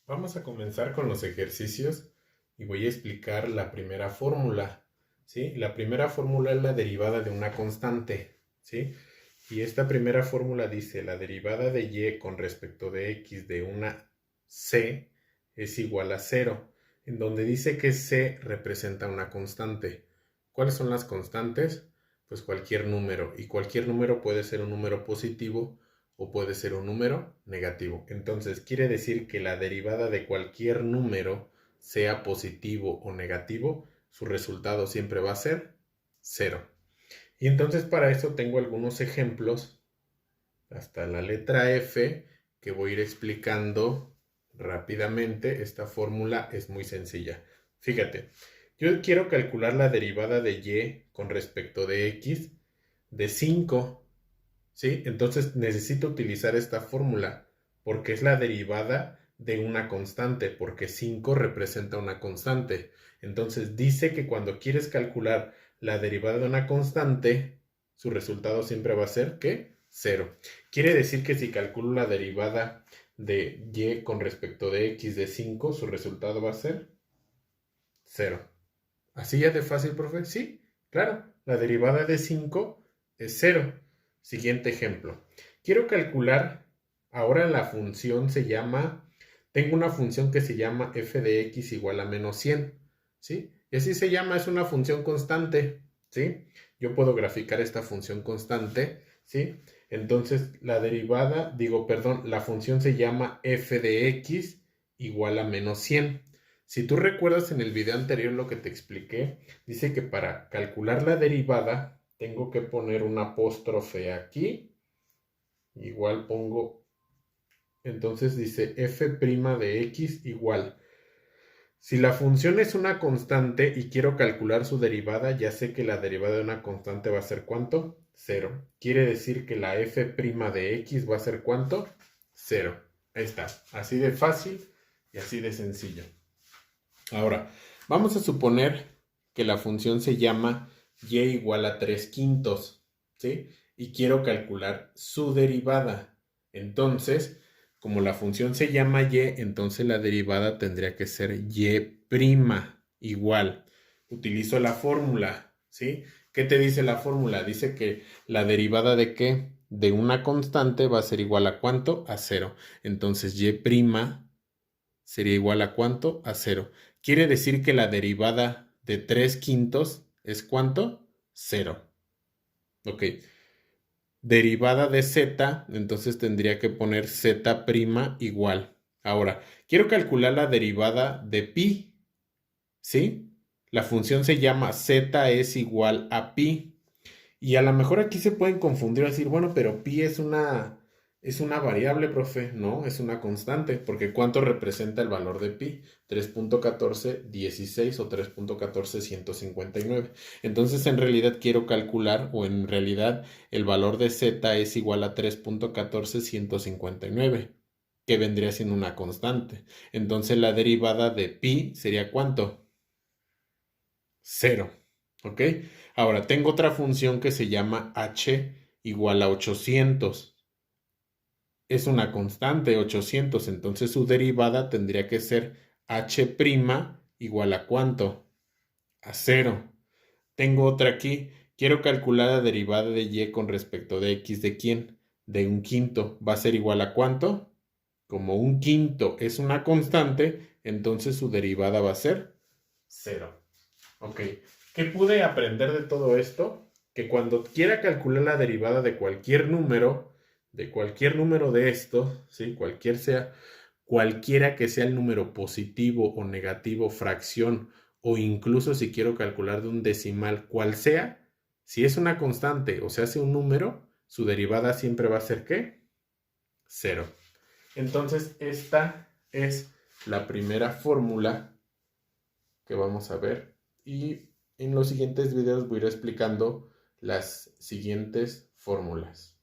Vamos a comenzar con los ejercicios y voy a explicar la primera fórmula, ¿sí? La primera fórmula es la derivada de una constante, ¿sí? Y esta primera fórmula dice la derivada de y con respecto de x de una c es igual a 0, en donde dice que c representa una constante. ¿Cuáles son las constantes? Pues cualquier número, y cualquier número puede ser un número positivo o puede ser un número negativo. Entonces quiere decir que la derivada de cualquier número, sea positivo o negativo, su resultado siempre va a ser 0. Y entonces para eso tengo algunos ejemplos hasta la letra F que voy a ir explicando rápidamente. Esta fórmula es muy sencilla. Fíjate, yo quiero calcular la derivada de y con respecto de x de 5. ¿Sí? Entonces necesito utilizar esta fórmula porque es la derivada de una constante, porque 5 representa una constante. Entonces dice que cuando quieres calcular la derivada de una constante, su resultado siempre va a ser ¿qué? 0. Quiere decir que si calculo la derivada de y con respecto de x de 5, su resultado va a ser 0. ¿Así ya de fácil, profe? Sí, claro. La derivada de 5 es 0. Siguiente ejemplo. Quiero calcular, ahora la función se llama, tengo una función que se llama f de x igual a menos 100, ¿sí? Y así se llama, es una función constante, ¿sí? Yo puedo graficar esta función constante, ¿sí? Entonces, la función se llama f de x igual a menos 100. Si tú recuerdas en el video anterior lo que te expliqué, dice que para calcular la derivada tengo que poner un apóstrofe aquí. Igual pongo, entonces dice f' de x igual. Si la función es una constante y quiero calcular su derivada, ya sé que la derivada de una constante va a ser ¿cuánto? 0. Quiere decir que la f' de x va a ser ¿cuánto? 0. Ahí está. Así de fácil y así de sencillo. Ahora, vamos a suponer que la función se llama y igual a 3 quintos, ¿sí? Y quiero calcular su derivada. Entonces, como la función se llama y, entonces la derivada tendría que ser y' igual. Utilizo la fórmula, ¿sí? ¿Qué te dice la fórmula? Dice que la derivada de ¿qué? De una constante va a ser igual a ¿cuánto? A 0. Entonces, y' sería igual a ¿cuánto? A 0. Quiere decir que la derivada de 3 quintos es ¿cuánto? 0. Ok. Derivada de z, entonces tendría que poner z' igual. Ahora, quiero calcular la derivada de pi, ¿sí? La función se llama z es igual a pi. Y a lo mejor aquí se pueden confundir, decir, bueno, pero pi es una variable, profe, no, es una constante, porque ¿cuánto representa el valor de pi? 3.1416 o 3.14159. Entonces, en realidad quiero calcular, o en realidad el valor de z es igual a 3.14159, que vendría siendo una constante. Entonces, la derivada de pi sería ¿cuánto? 0. ¿Ok? Ahora, tengo otra función que se llama h igual a 800. Es una constante 800, entonces su derivada tendría que ser h' igual a ¿cuánto? A 0. Tengo otra aquí. Quiero calcular la derivada de y con respecto de x de quién? De un quinto. ¿Va a ser igual a cuánto? Como un quinto es una constante, entonces su derivada va a ser 0. Ok, ¿qué pude aprender de todo esto? Que cuando quiera calcular la derivada de cualquier número de estos, ¿sí? Cualquiera que sea el número positivo o negativo, fracción, o incluso si quiero calcular de un decimal, cual sea, si es una constante o se hace un número, su derivada siempre va a ser ¿qué? 0. Entonces, esta es la primera fórmula que vamos a ver, y en los siguientes videos voy a ir explicando las siguientes fórmulas.